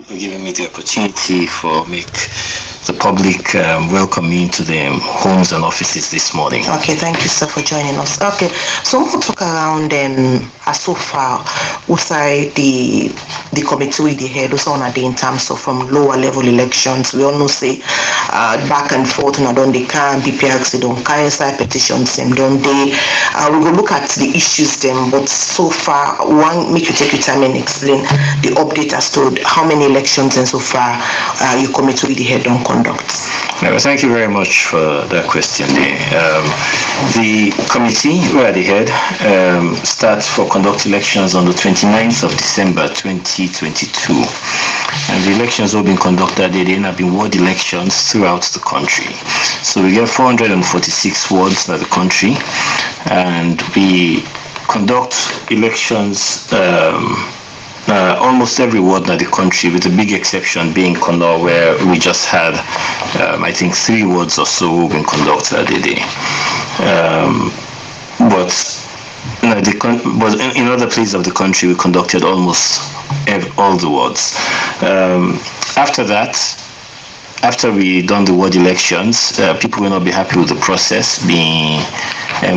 For giving me the opportunity for make the public welcome me into the homes and offices this morning. Okay, thank you, sir, for joining us. Okay, so we'll talk around so far, also the committee with the head, also on in terms of from lower level elections. We all know say back and forth, and don't they can PPRC don't KSI petitions them, don't they? We will look at the issues them, but so far, one make you take your time and explain the update as to how many elections and so far your committee with the head don't conduct. Thank you very much for that question. The committee, where at the head, starts for conduct elections on the 29th of December 2022. And the elections have been conducted, they have been ward elections throughout the country. So we get 446 wards in the country, and we conduct elections almost every ward in the country, with the big exception being Connaught, where we just had, I think, 3 wards or so being conducted that day. But in other places of the country, we conducted almost all the wards. After that, after we done the ward elections, people will not be happy with the process, being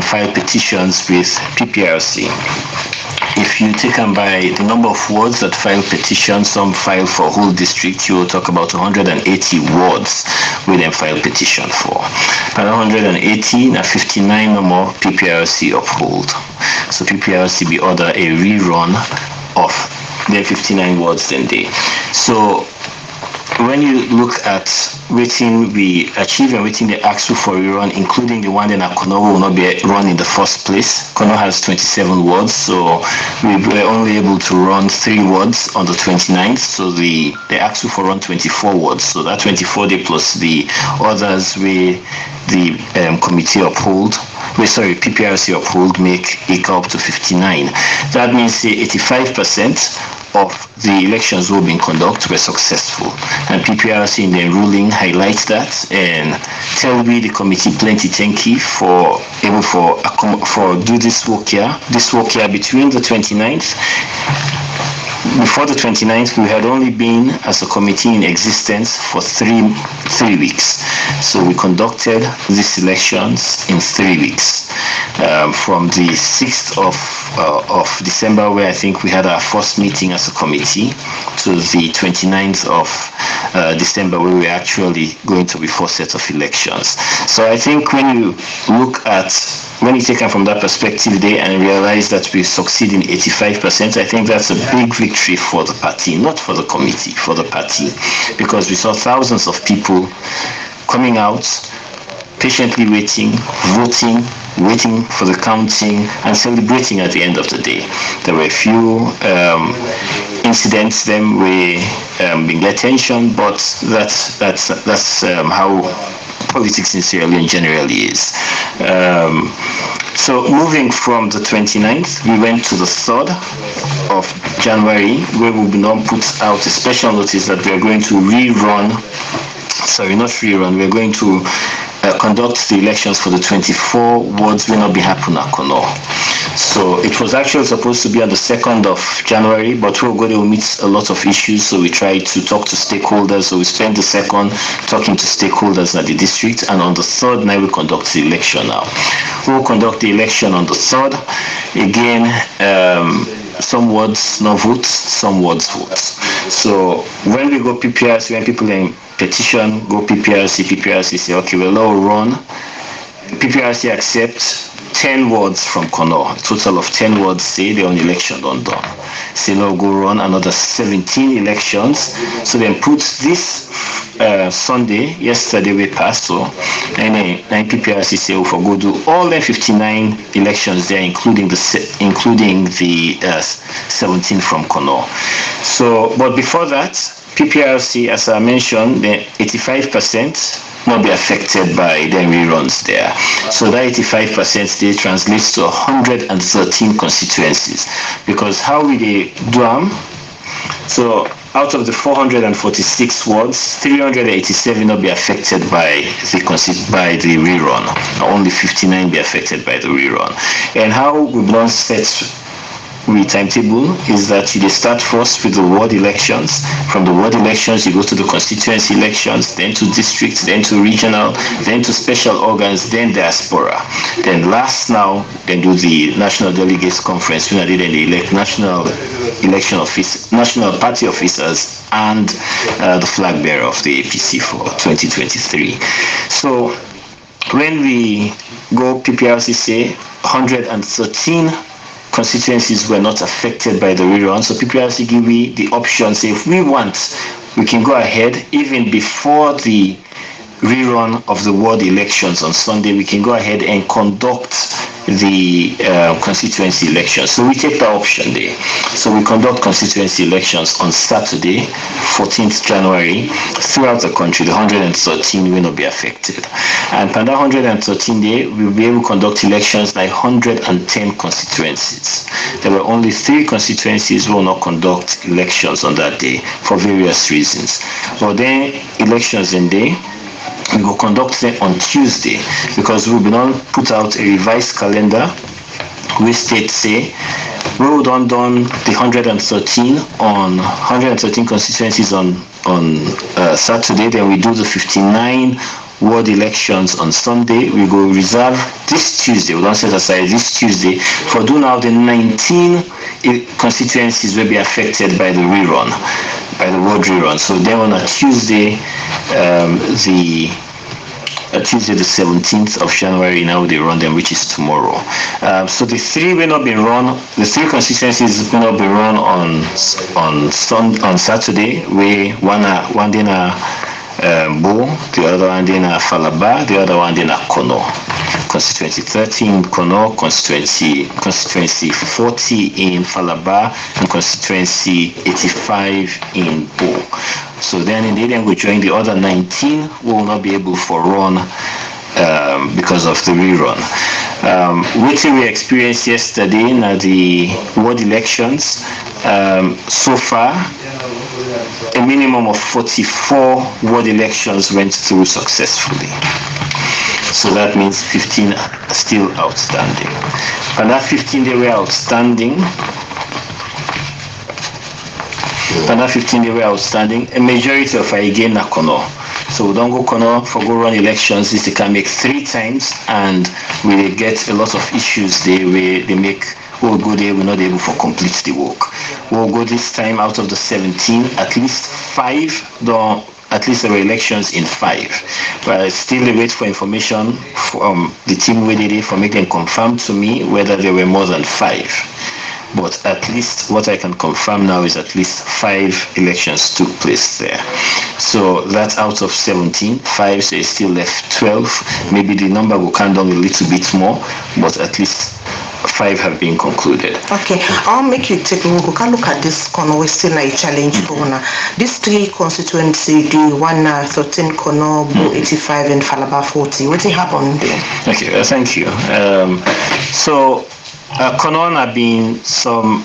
filed petitions with PPRC. If you take them by the number of wards that file petitions, some file for whole district, you will talk about 180 wards we then file petition for. And 180, now 59 or more PPRC uphold. So PPRC be order a rerun of their 59 wards then day. So when you look at waiting we achieve and waiting they ask for rerun, including the one that Connaught will not be run in the first place. Connaught has 27 wards, so we were only able to run 3 wards on the 29th. So they asked for run 24 wards. So that 24 day plus the others we the committee uphold. PPRC uphold make equal up to 59. That means 85% of the elections who have been conducted were successful, and PPRC in the ruling highlights that and tell we the committee plenty thank you for able for do this work here between the 29th. Before the 29th, we had only been as a committee in existence for three weeks. So we conducted these elections in 3 weeks. From the 6th of December, where I think we had our first meeting as a committee, to the 29th of December, where we were actually going to be 4 sets of elections. So I think when you take it from that perspective there and realize that we succeed in 85%, I think that's a big victory for the party, not for the committee, for the party, because we saw thousands of people coming out, patiently waiting, voting, waiting for the counting, and celebrating at the end of the day. There were a few incidents then we get tension, but that's how politics in Sierra Leone generally is. So moving from the 29th, we went to the 3rd of January, where we will now put out a special notice that we are going to we're going to conduct the elections for the 24 wards will not be happening at Connaught. So it was actually supposed to be on the 2nd of January, but we're going to meet a lot of issues, so we tried to talk to stakeholders. So we spent the 2nd talking to stakeholders at the district, and on the 3rd now we conduct the election now. We'll conduct the election on the 3rd. Again, some wards no votes, some wards votes. So when we go PPRC, when people in petition go PPRC say, okay, we'll now run. PPRC accepts 10 wards from Connaught, a total of 10 wards say they're on election done. Say now go run another 17 elections. So then put this Sunday, yesterday we passed, so and PPRC say we go do all the 59 elections there, including the 17 from Connaught. So, but before that, PPRC, as I mentioned, the 85% not be affected by the reruns there. So that 85% they translates to 113 constituencies. Because how we do them? So out of the 446 wards, 387 will be affected by the rerun. Only 59 be affected by the rerun. And how we don't set we timetable is that you start first with the ward elections. From the ward elections, you go to the constituency elections, then to districts, then to regional, then to special organs, then diaspora. Then last now, then do the national delegates conference when they elect national election office, national party officers, and the flag bearer of the APC for 2023. So when we go PPRC say 113 constituencies were not affected by the rerun. So PPRC give me the option, say if we want, we can go ahead even before the rerun of the ward elections on Sunday, we can go ahead and conduct the constituency elections. So we take the option there. So we conduct constituency elections on Saturday, 14th January, throughout the country. The 113 will not be affected. And per that 113 day, we will be able to conduct elections like 110 constituencies. There were only 3 constituencies who will not conduct elections on that day for various reasons. But then elections in day, we will conduct them on Tuesday because we will not put out a revised calendar. We states say we will done the 113 constituencies on Saturday. Then we do the 59 ward elections on Sunday. We go reserve this Tuesday. We don't set aside this Tuesday for do now the 19 constituencies will be affected by the rerun, by the ward rerun. So then on a Tuesday, Tuesday the 17th of January, now they run them, which is tomorrow. So the 3 will not be run. The 3 constituencies will not be run on Saturday. We one day na Bo, the other one day na Falaba, the other one day na Kono. Constituency 30 in Kono, constituency 40 in Falaba, and constituency 85 in Bo. So then in the end we join the other 19 who will not be able to run because of the rerun. What we experienced yesterday in the ward elections, so far a minimum of 44 ward elections went through successfully. So that means 15 are still outstanding. And that 15 they were outstanding. A majority of again na Kono. So we don't go Kono for go run elections. This they can make 3 times, and we get a lot of issues there where they make. We'll go there, we're not able to complete the work. We'll go this time out of the 17, at least 5 don't. At least there were elections in 5. But still they wait for information from the team where they did for make them confirm to me whether there were more than 5. But at least what I can confirm now is at least 5 elections took place there. So that's out of 17, 5, so it's still left 12. Maybe the number will come down a little bit more, but at least 5 have been concluded. Okay, I'll make you take a look at this Kono. We still a challenge for this 3 constituency, the 113 Kono, Bo 85 and Falaba 40. What happened there? Okay, thank you. So Kono have been some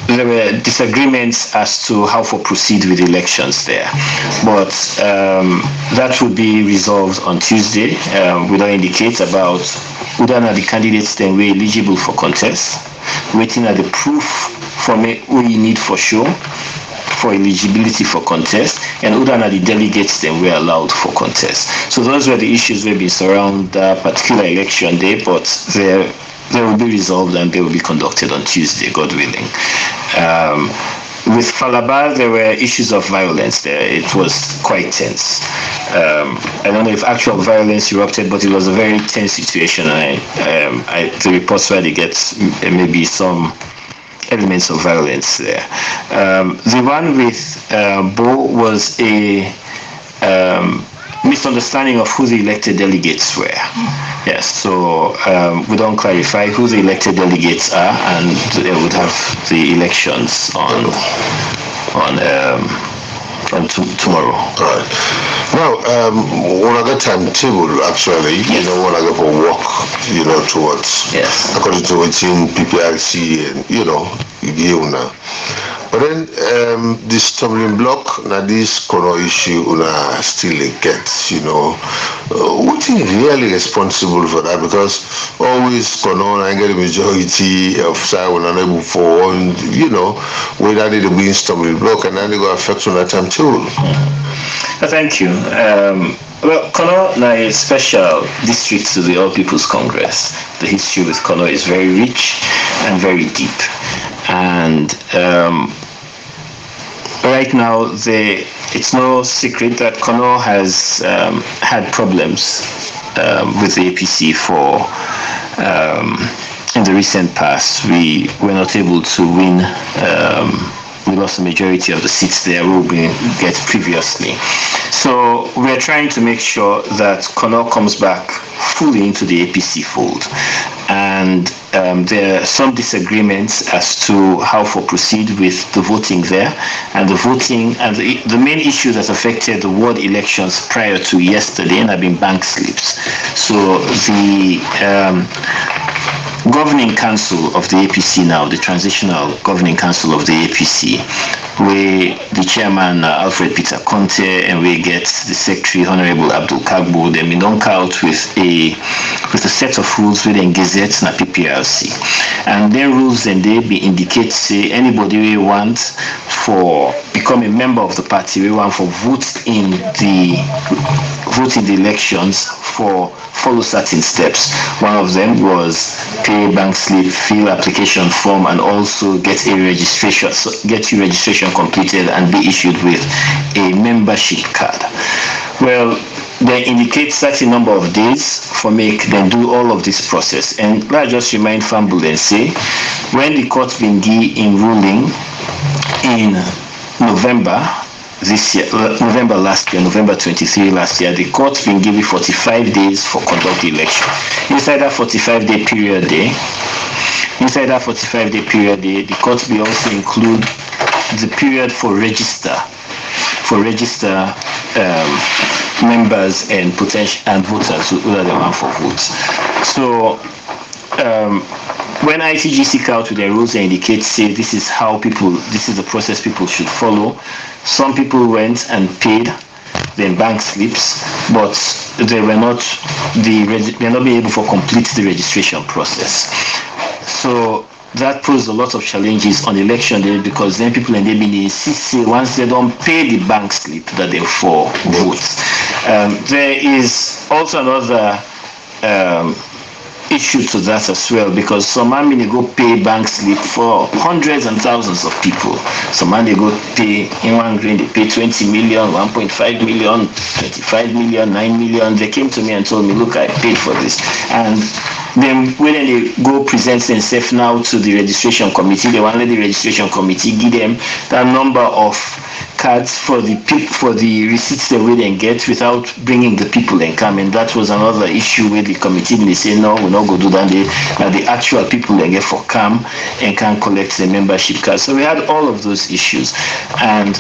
there were disagreements as to how to proceed with elections there, but that will be resolved on Tuesday. We don't indicate about whether the candidates then were eligible for contest, waiting at the proof for me who you need for sure for eligibility for contest, and whether the delegates then were allowed for contest. So those were the issues will be surround that particular election day, but they will be resolved and they will be conducted on Tuesday, God willing. With Falaba, there were issues of violence there. It was quite tense. I don't know if actual violence erupted, but it was a very tense situation. The reports where they get maybe some elements of violence there. The one with Bo was a misunderstanding of who the elected delegates were. Yes, so we don't clarify who the elected delegates are, and they would have the elections on tomorrow. All right. Now, one other timetable actually, yes. When I go for work, towards, yes, according to what's in PPRC and, now. But then the stumbling block, now this Kono issue still gets, what is really responsible for that? Because always Kono I get a majority of side when unable for one, whether they be stumbling block and then they go affect on that time too. Thank you. Well, Kono is a special district to the All People's Congress. The history with Kono is very rich and very deep. And right now, it's no secret that Kono has had problems with the APC for in the recent past. We were not able to win. We lost the majority of the seats there we get previously. So we're trying to make sure that Kono comes back fully into the APC fold. And there are some disagreements as to how to proceed with the voting there. And the voting and the main issue that affected the ward elections prior to yesterday have been bank slips. So the governing council of the APC now, the transitional governing council of the APC, where the chairman Alfred Peter Conte and we get the secretary Honorable Abdul Kagbo, they don't out with a set of rules within Gazette and PPRC. And their rules then they be indicate say anybody we want for become a member of the party, we want for vote in the elections for follow certain steps. One of them was pay bank slip, fill application form, and also get your registration completed and be issued with a membership card. Well, they indicate certain number of days for make them do all of this process. And let's just remind Fambul and say, when the court been in ruling in November this year, November last year, November 23 last year, the court been given 45 days for conduct the election. Inside that 45-day period the court will also include the period for register members and potential and voters who are the one for votes. So when ITG seek out with their rules, they indicate say this is the process people should follow. Some people went and paid their bank slips, but they were not being able to complete the registration process. So that posed a lot of challenges on election day because then people in the insist once they don't pay the bank slip that they for votes. There is also another issue to that as well because some man may go pay bank slip for hundreds and thousands of people. Some man they go pay in one green, they pay 20 million, 1.5 million, 25 million, 9 million. They came to me and told me, look, I paid for this. And then when they go present themselves now to the registration committee, they want the registration committee give them that number of cards for the receipts they will then get without bringing the people and come. And that was another issue where the committee they say no, we're not going to do that. The actual people they get for come and can collect the membership cards. So we had all of those issues, and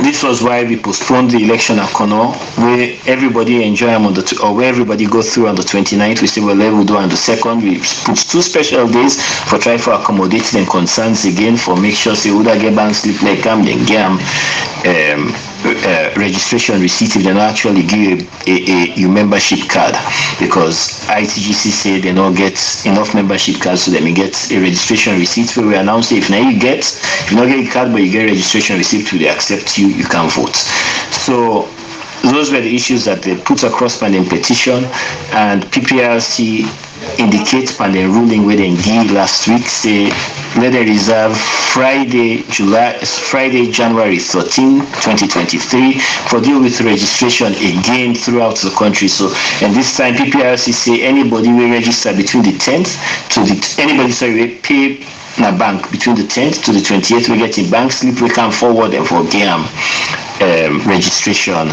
this was why we postponed the election at Kono, where everybody enjoy them where everybody go through on the 29th. We say, well, we'll do on the 2nd. We put 2 special days for try for accommodate them concerns again for make sure say would get bank slip like come then get registration receipt if they don't actually give your membership card, because ITGC say they don't get enough membership cards so they may get a registration receipt where we announce if now you get a card but you get a registration receipt where they accept you can vote. So those were the issues that they put across pending petition, and PPRC indicate pending ruling where they give last week say let them reserve Friday, January 13, 2023 for deal with registration again throughout the country. So, and this time PPRC say anybody will register between the 10th to pay na bank between the 10th to the 28th, we get a bank slip, we can forward them for GAM registration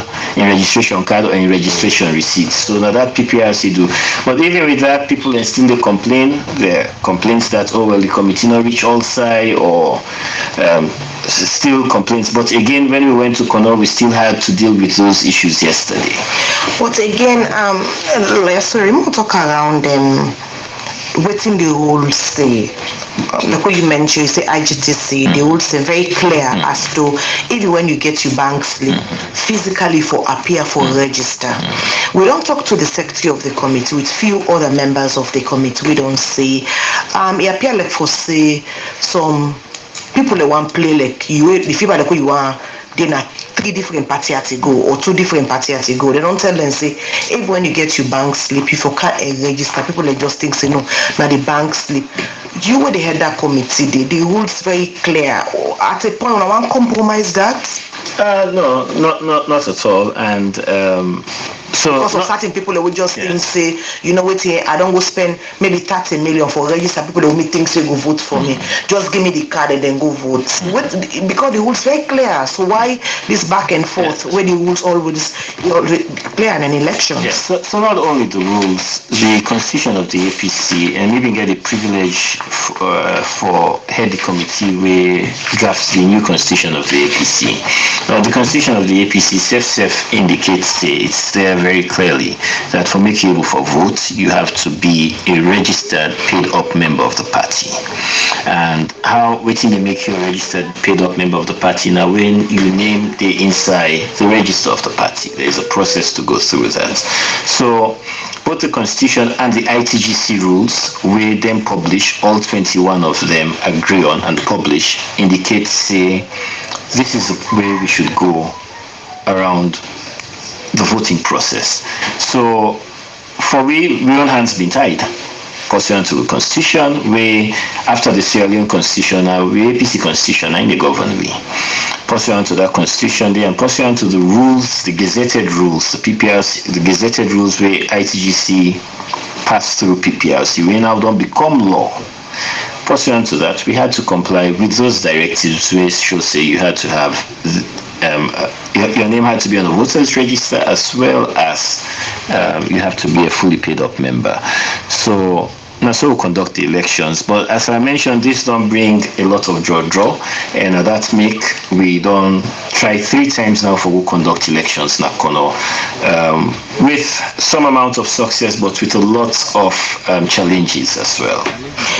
card or in registration receipts. So now that PPRC do. But even with that, people then still they complain. The complaints that the committee not reach all side or still complaints. But again, when we went to Kono, we still had to deal with those issues yesterday. But again, let's talk around waiting the rules say, like what you mentioned, you say IGTC, the rules are very clear as to even when you get your bank slip, physically for appear for register. We don't talk to the secretary of the committee with few other members of the committee. We don't say, it appear like for say some people that want play like you, the people that you want, they not 3 different parties at a go or 2 different parties at a go. They don't tell them say, if when you get your bank slip, if you can't register, people like just think say no, now the bank slip. You were the head that committee, the rules very clear. At a point when I want to compromise that. No, not at all. And so because of certain people that would just think say, you know what, here I don't go spend maybe 30 million for register people that will me think say go vote for me. Just give me the card and then go vote. Because the rules very clear. So why this back and forth where the rules always clear in an election? Yes. So not only the rules, the constitution of the APC, and even get a privilege for head the committee where drafts the new constitution of the APC. The constitution of the APC self indicates it's there very clearly that for making able for vote, you have to be a registered paid up member of the party. And how waiting to make you a registered paid up member of the party now when you name the inside the register of the party. There's a process to go through that. So both the constitution and the ITGC rules, we then publish, all 21 of them agree on and publish, indicate say this is the way we should go around the voting process. So for we own hands been tied pursuant to the constitution, we after the Sierra Leone constitution, we APC constitution in the government we pursuant to that constitution and pursuant to the rules, the gazetted rules, the PPRC, the gazetted rules where ITGC passed through PPRC, we now don't become law. Pursuant to that, we had to comply with those directives which should say you had to have your name had to be on the voters register as well as you have to be a fully paid up member. So so we conduct the elections, but as I mentioned, this don't bring a lot of draw, and that make we don't try 3 times now for we conduct elections na kono with some amount of success, but with a lot of challenges as well.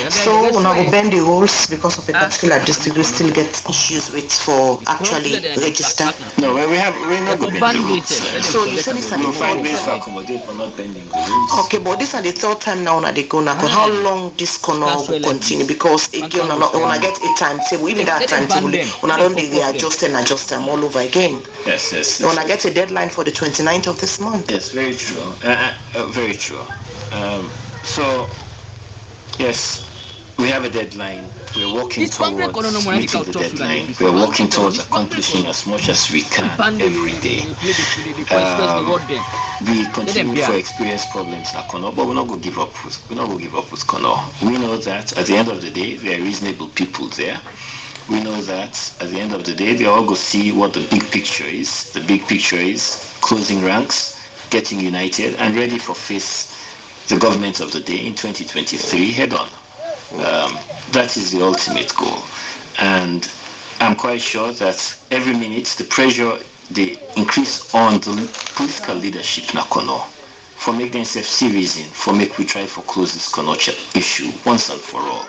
So when I bend the rules because of a particular district, we still get issues with for actually register. No, we're not going to bend the rules. So you said this are the find ways to accommodate, but not bending the rules. Okay, but this are the 3rd time now that they go now. How long this corner will continue? Because again, when I get a timetable, even that timetable, when I don't readjust and adjust them all over again. Yes. When I get a deadline for the 29th of this month. Yes, very true. Very true. So, yes, we have a deadline. We're working towards meeting the deadline. We're working towards accomplishing as much as we can every day. We continue for experience problems in Kono, but we're not going to give up with Kono. We know that at the end of the day, there are reasonable people there. We know that at the end of the day, they all go see what the big picture is. The big picture is closing ranks, getting united, and ready for face the government of the day in 2023 head on. That is the ultimate goal, and I'm quite sure that every minute the pressure they increase on the political leadership in Kono for make themselves serious for make we try for close this Kono issue once and for all.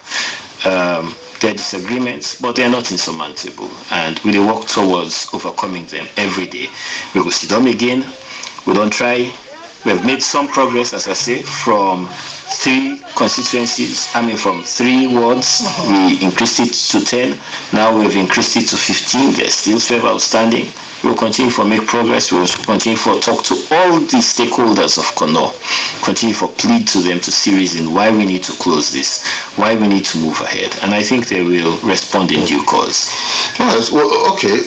There are disagreements, but they are not insurmountable, and we work towards overcoming them every day. We will sit down again. We don't try. We have made some progress, as I say, from 3 constituencies, from 3 wards, we increased it to 10. Now we've increased it to 15. There's still 12 outstanding. We'll continue to make progress. We'll continue to talk to all the stakeholders of Kono. Continue to plead to them to see reason why we need to close this, why we need to move ahead. And I think they will respond in due course. Yes, well, okay.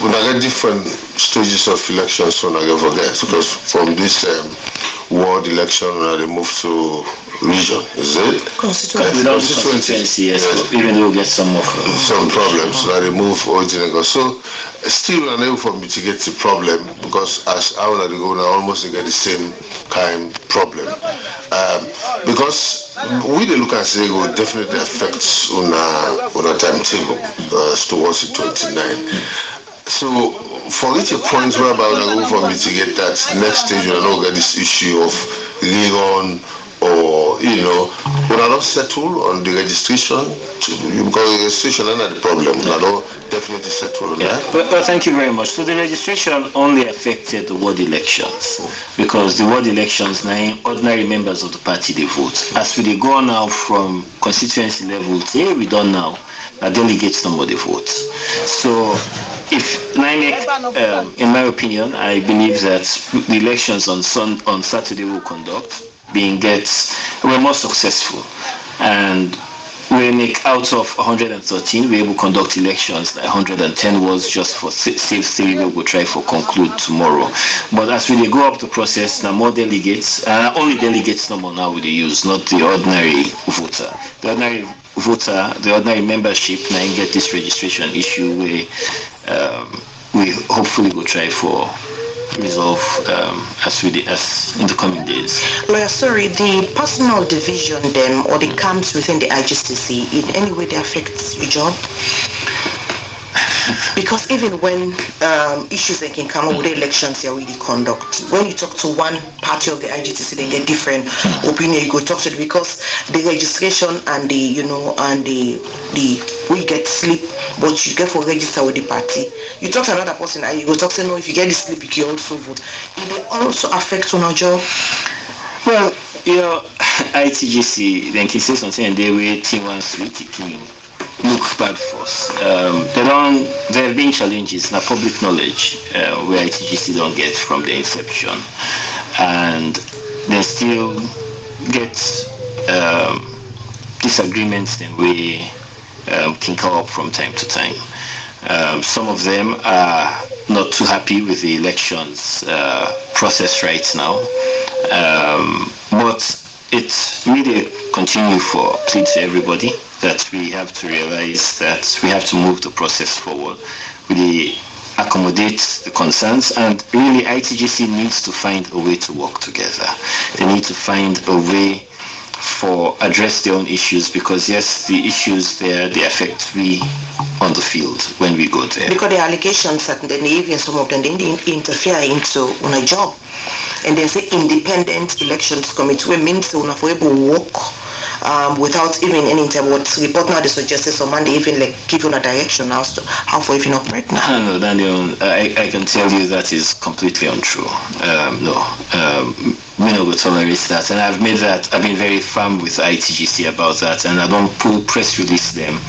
When I get different stages of elections, so I get forget, because from this ward election, they move to region, is it? Constituency, yes. Even though we get some problems, they move originally. So still unable for mitigate the problem, because as I want to go now, almost get the same kind problem. Because we look and say it will definitely affect on a timetable towards the 29. So for each point whereby we go for mitigate that next stage, we don't get this issue of Legon or when I don't settle on the registration, because the registration is not the problem. I don't definitely settle on that. Well, thank you very much. So the registration only affected the ward elections, because the ward elections, now ordinary members of the party, they vote. As we go now from constituency level to we don't now, delegates nobody votes. So if in my opinion, I believe that the elections on Saturday will conduct were more successful, and we make out of 113, we will conduct elections. 110 was just for safe 3 we will try for conclude tomorrow. But as we go up the process, now more delegates, only delegates no more now we use, not the ordinary voter. The ordinary voter, the ordinary membership now get this registration issue we hopefully will try for resolve as in the coming days. Lawyer, sorry, the personal division then, or the camps within the IGCC, in any way they affect your job? Because even when issues that can come up with the elections they already conduct, when you talk to one party of the IGCC, they get different opinion. You go talk to them because the registration and the we get slip, but you get for register with the party. You talk to another person and you go talk to no, if you get the slip, you can also vote. It will also affect on our job. Well, ITGC, then can say something and they wait T1 look bad for us. There have been challenges, now public knowledge, where ITGC don't get from the inception, and they still get disagreements in we can come up from time to time. Some of them are not too happy with the elections process right now, but it's really continue for plea to everybody that we have to realize that we have to move the process forward. We accommodate the concerns, and really ITGC needs to find a way to work together. They need to find a way for address their own issues, because yes, the issues there, they affect we on the field when we go there. Because the allegations that then even some of them they interfere into on a job, and they say independent elections committee, which means they will able to work without even any time what report now they suggested some man they even like give you a direction as to how for even operate now. No, Daniel, I can tell you that is completely untrue. We no will tolerate that, and I've been very firm with ITGC about that, and I don't press release them,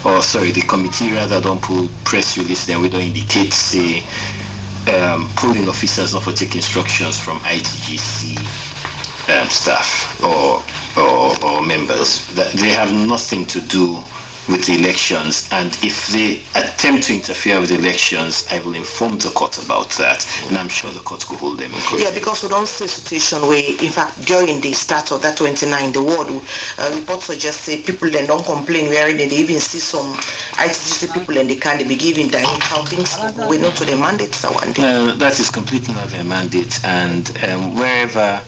or sorry, the committee rather don't press release them. We don't indicate say polling officers not for take instructions from ITGC staff or members. That they have nothing to do with the elections, and if they attempt to interfere with the elections, I will inform the court about that, and I'm sure the court will hold them in court. Yeah, because we don't see a situation where, in fact, during the start of that 29, the world report suggests people then don't complain, wherein they even see some ITGC people and they can't be giving direct how things go. We know to the mandates are one day. That is completely not their mandate, and wherever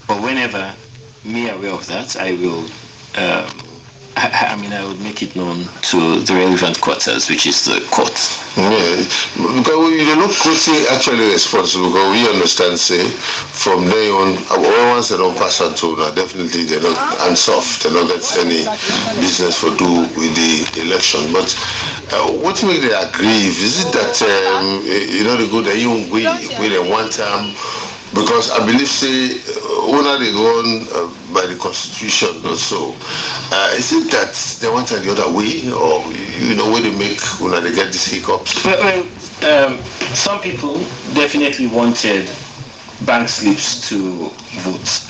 or whenever me aware of that, I will. I would make it known to the relevant quarters, which is the court. Yeah, because we look pretty actually responsible, because we understand, say, from day on, once they don't pass on to, definitely they're not unsoft, they're not get any business for do with the election. But what make they aggrieve? Is it that, the good that you we the one time? Because I believe, say, when they go on by the constitution or so, is it that they want it the other way, or when they make when they get these hiccups? Well, some people definitely wanted bank slips to vote,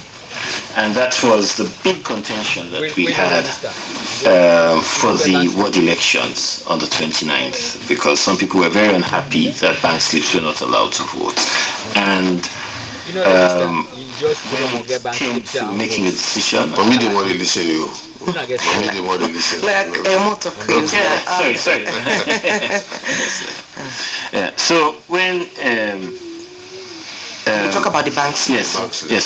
and that was the big contention that we had for the ward elections on the 29th, because some people were very unhappy that bank slips were not allowed to vote, and came to making a decision. For me, they want to listen to you. They want to listen. Like a motor cruise. Sorry. So when we talk about the banks. Yes.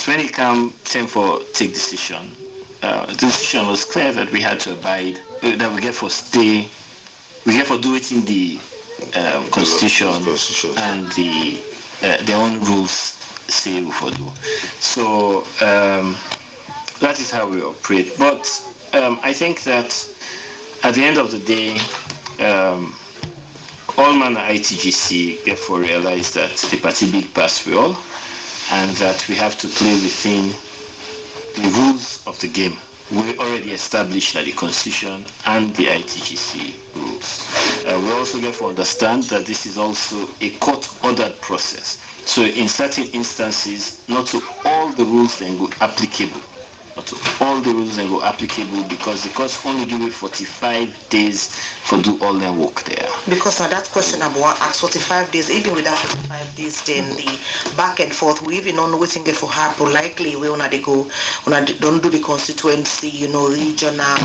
When it came time for take decision, the decision was clear that we had to abide, that we get for do it in the constitution and their own rules say for do. So that is how we operate. But I think that at the end of the day, all man ITGC therefore realize that the party big pass we all, and that we have to play within the rules of the game. We already established that the Constitution and the ITGC rules. We also therefore understand that this is also a court-ordered process. So in certain instances, not to all the rules then go applicable. Not to all the rules then go applicable because the courts only give you 45 days for do all their work there. Because now that question about at 45 days, even with that 45 days, then the back and forth, we even not waiting for happen. Likely we wanna they go, don't do the constituency, regional.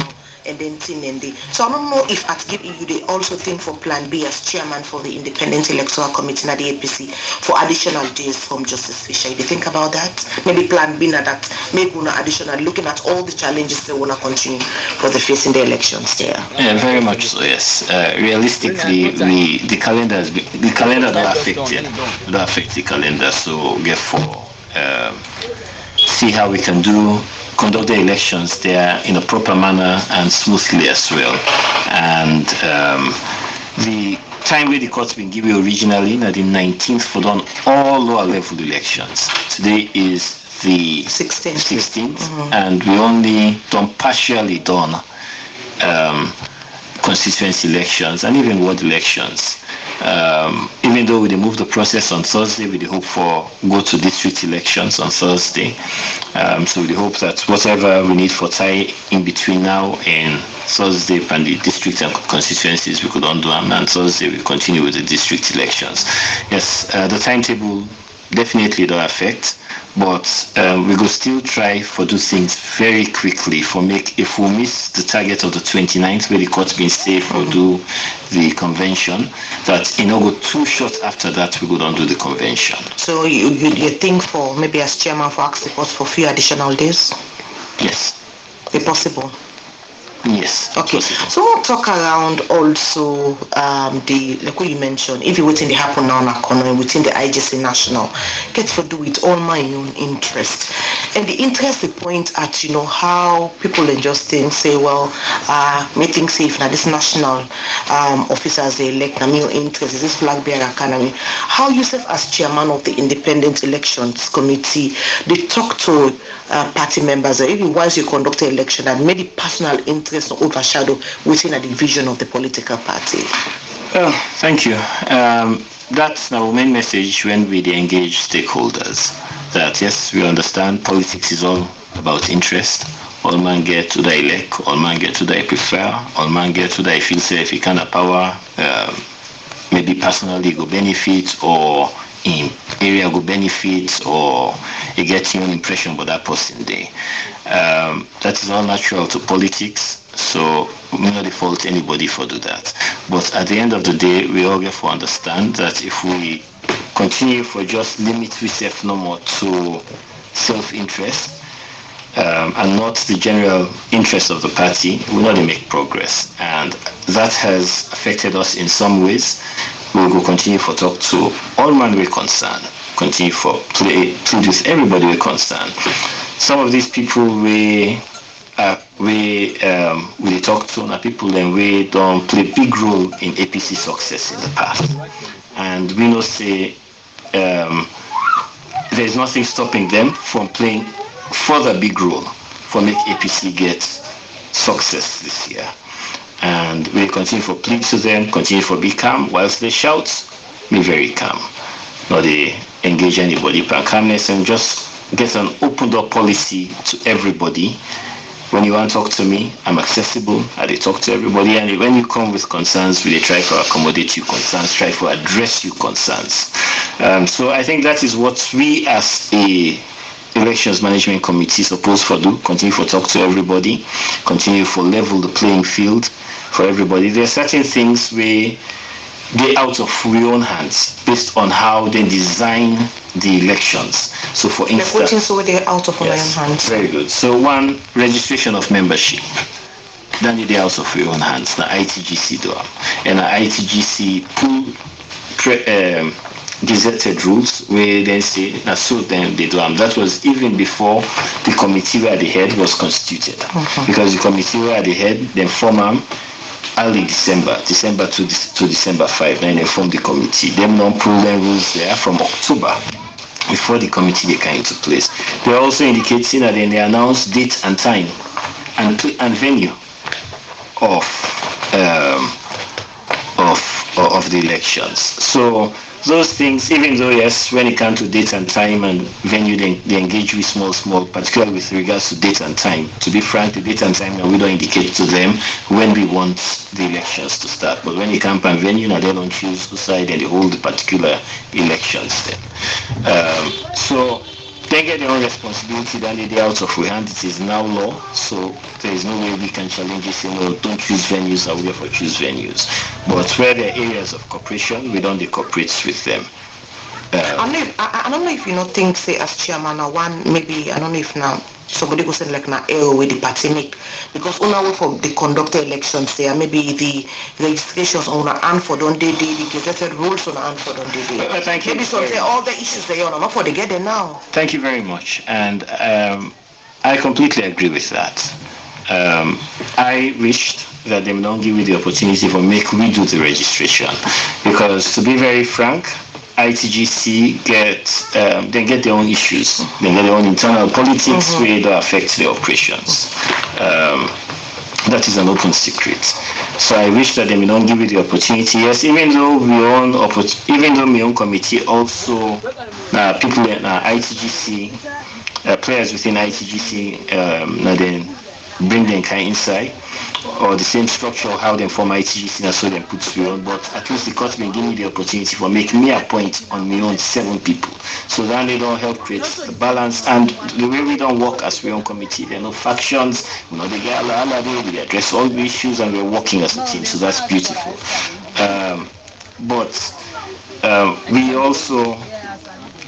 And then thing and the so I don't know if at give you they also think for plan B as chairman for the independent electoral committee at the APC for additional days from Justice Fisher. If you think about that, maybe plan B na that maybe una additional looking at all the challenges they wanna continue for the facing the elections there. Yeah, very much so. Yes. Realistically, the calendar don't affect the calendar. So therefore, see how we can conduct the elections there in a proper manner and smoothly as well. And the time where the court's been given originally, the 19th for done all lower level elections. Today is the 16th, and we only partially done constituency elections and even ward elections. Even though we move the process on Thursday, we hope for go to district elections on Thursday. So we hope that whatever we need for tie in between now and Thursday and the district and constituencies we could undo, and Thursday we continue with the district elections. Yes, the timetable definitely don't affect, but we will still try for do things very quickly if we miss the target of the 29th where the court's been safe or do the convention, that go too short after that we go on do the convention. So you think for maybe as chairman for ask the court for few additional days? Yes. If possible. Yes. Okay. So we'll talk around also the like what you mentioned, if you within the happen now within the IGC national, get to do with all my own interest. And the interest they point at, how people in just say, well, making safe now this national officers they elect na your interest, is this flag bearer academy. How yourself as chairman of the independent elections committee, they talk to party members, or even once you conduct an election and maybe personal interest overshadow within a division of the political party? Well, thank you. That's our main message when we engage stakeholders. That yes, we understand politics is all about interest. All man get to the elect, all man get to the prefer, all man get to the feel say if he can have power, maybe personally go benefit or in area go benefit or you get your impression about that person day. That is all natural to politics. So we not default anybody for do that. But at the end of the day, we all get to understand that if we continue for just limit ourselves no more to self-interest and not the general interest of the party, we not make progress. And that has affected us in some ways. We will continue for talk to all man we're concerned, continue for play with everybody we're concerned. Some of these people we talk to are people and we don't play big role in APC success in the past. And we know say there's nothing stopping them from playing further big role for make APC get success this year. And we continue for plead to them, continue for be calm, whilst they shout, be very calm. Not they engage anybody, but calmness and just get an open door policy to everybody. When you want to talk to me, I'm accessible. I talk to everybody. And when you come with concerns, we try to accommodate your concerns, try to address your concerns. So I think that is what we as a elections management committee supposed to do. Continue to talk to everybody. Continue to level the playing field for everybody. There are certain things they out of your own hands based on how they design the elections. So for instance, so they're out of your own hands. Very good. So one, registration of membership. Then they're out of your own hands. Now ITGC do. And ITGC gazetted rules where then say na so then they do am. That was even before the committee where the head was constituted, because the committee where the head then form am early December to December 5. Then they form the committee. Them non-problem rules there from October before the committee they came into place. They are also indicating that then they announce date and time and venue of the elections. So those things, even though yes, when it comes to date and time and venue, they engage with small, particularly with regards to date and time. To be frank, the date and time, we don't indicate to them when we want the elections to start. But when it comes to venue, now they don't choose who side and they hold the particular elections then. So they get their own responsibility, then they out of our hand. It is now law, so there is no way we can challenge it, say no, don't choose venues, I will therefore choose venues. But where there are areas of cooperation, we don't cooperate with them. I don't know if you know think say as chairman or one maybe I don't know if now somebody go say like na error with the party make, because on our way for the conduct elections there maybe the registrations on our hand for don't they the gazetted rules on our hand for don't they thank you. Maybe so say all the issues they are not for they get there now. Thank you very much, and I completely agree with that. I wished that they don't give me the opportunity for make we do the registration, because to be very frank, ITGC get their own issues. They get their own internal politics where they affect their operations. That is an open secret. So I wish that they may not give you the opportunity. Yes, even though my own committee also people in ITGC, players within ITGC, then bring them kind inside, or the same structure of how they form ITGC and so then put through on. But at least the court may give me the opportunity for make me appoint on my own 7 people. So then they don't help create the balance, and the way we don't work as we own committee, there are no factions, they get we address all the issues and we're working as a team. So that's beautiful. But we also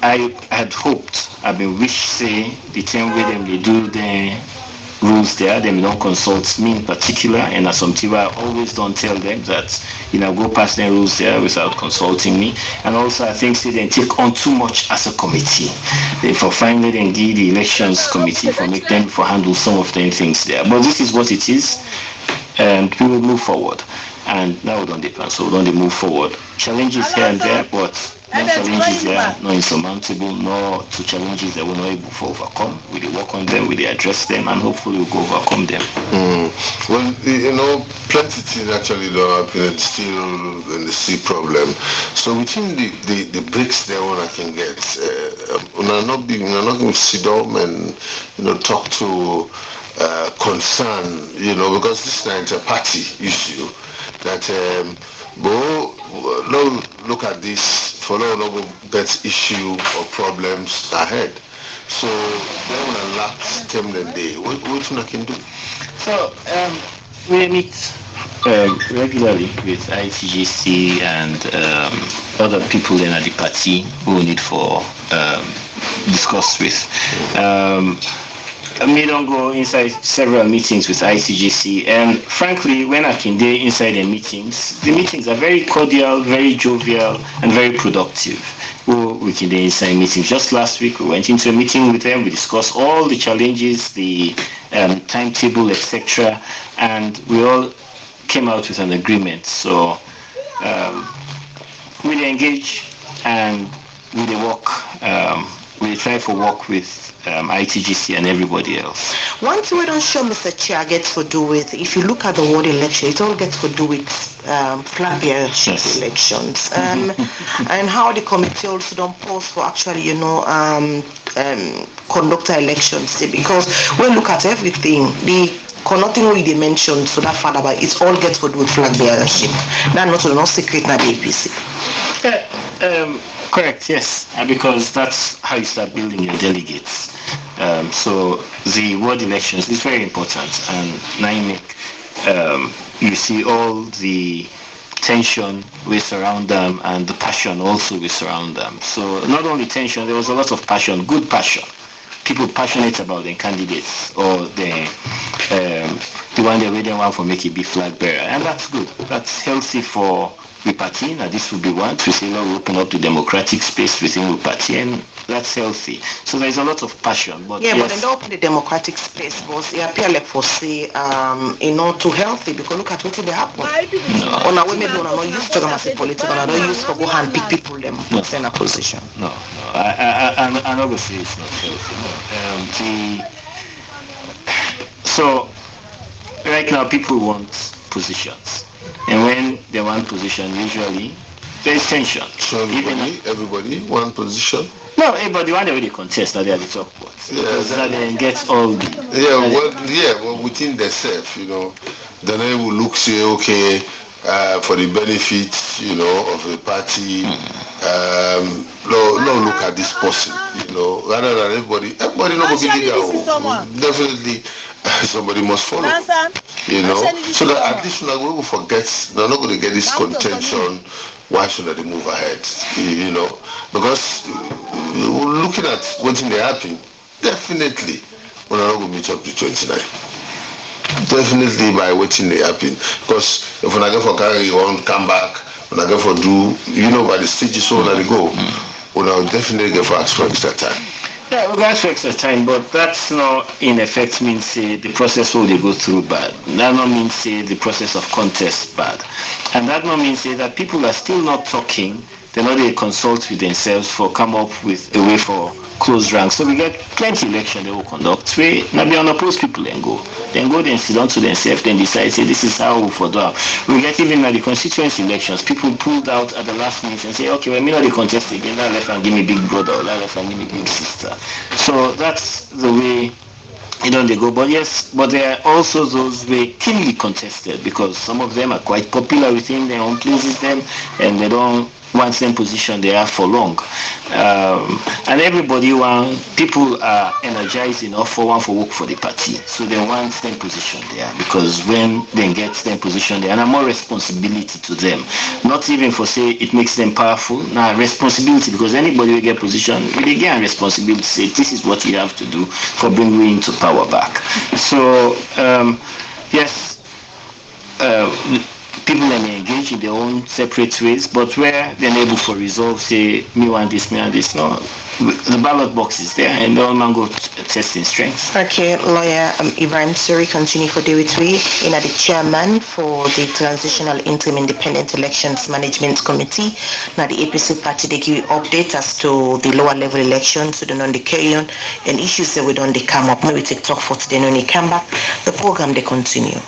I had hoped, I've been wish say the same way them they do the rules there, they don't consult me in particular, and as some I always don't tell them that go past the rules there without consulting me. And also I think they take on too much as a committee. For finally then give the elections committee for make them for handle some of the things there. But this is what it is, and we will move forward. And now we don't depend, so we don't move forward. Challenges here and there, but no challenges there, no insurmountable, no to challenges that we're not able to overcome. We will work on them, we will address them, and hopefully we'll go overcome them. Well, plenty things actually don't happen still in the sea problem. So within the bricks there one I can get, we're not going to sit down and talk to concern, because this is a party issue that look at this for no get issue or problems ahead. So they want to last them the day. What I can do? So we meet regularly with ITGC and other people in the party who need for discuss with. Me don't go inside several meetings with ICGC, and frankly, when I can be inside the meetings are very cordial, very jovial, and very productive. We can do inside meetings. Just last week, we went into a meeting with them. We discussed all the challenges, the timetable, etc., and we all came out with an agreement. So we engage and we work. We try to work with ITGC and everybody else. One thing we don't show Mr. Chair gets to do with, if you look at the ward election, it all gets to do with flag bearership elections, and how the committee also don't pause for actually, conduct elections, because when we look at everything, nothing we they mentioned so that far, but it all gets to do with flag bearership. That's not secret na the APC. Correct, yes, because that's how you start building your delegates. So the ward elections is very important, and now you see all the tension we surround them and the passion also we surround them. So not only tension, there was a lot of passion, good passion. People passionate about their candidates or the one they really want for make it be flag bearer, and that's good. That's healthy for party, and this will be one. We say, we open up the democratic space within the party, and that's healthy. So there's a lot of passion. But but then they open the democratic space, but it appear like for say, too healthy, because look at what they happen. On our women don't use to as a political, I don't use for go and pick people them in a position. No, I'm not gonna say it's not healthy. So right now people want positions, and when they want position, usually there's tension. So everybody want position? No, everybody want to really contest, that they are the top ones. Because that they get all the... well, within themselves, then they will look, say, okay, for the benefit, of the party, look at this person, rather than everybody not going to be leader. Definitely, somebody must follow, so that at least we will forget, they're not going to get this contention. Why should they move ahead? Because looking at what's in the happen, definitely we're not going to meet up to 29. Definitely by waiting they happen. Because if when I go for carry on, come back, when I go for do, by the stages so that they go, we'll definitely go for ask for extra time. Yeah, we'll ask for extra time, but that's not in effect means the process will they go through bad. That not means the process of contest bad. And that not means that people are still not talking, they're not they consult with themselves for come up with a way for close ranks. So we get plenty election they will conduct. We now be unopposed people then go then sit down to themselves, then decide say this is how we for do. We get even at the constituency elections, people pulled out at the last minute and say, okay, well, me not the contest again, now left and give me big brother, now left and give me big sister. So that's the way they go. But yes, but there are also those way keenly contested because some of them are quite popular within their own places them and they don't want same position they are for long. And everybody people are energized enough for work for the party. So they want same position there because when they get same position there and more responsibility to them. Not even for say it makes them powerful. Now responsibility because anybody will get position, really get responsibility to say this is what you have to do for bringing you into power back. So yes, people may engage in their own separate ways, but where they're able for resolve, say, me want this, no, the ballot box is there, and the all man go testing strengths. Okay, lawyer Ibrahim Suri continue for day with we, the chairman for the Transitional Interim Independent Elections Management Committee. Now the APC party, they give updates as to the lower level elections, so they know the carry on, and issues that we don't they come up. Maybe take talk for today, when they come back, the program they continue.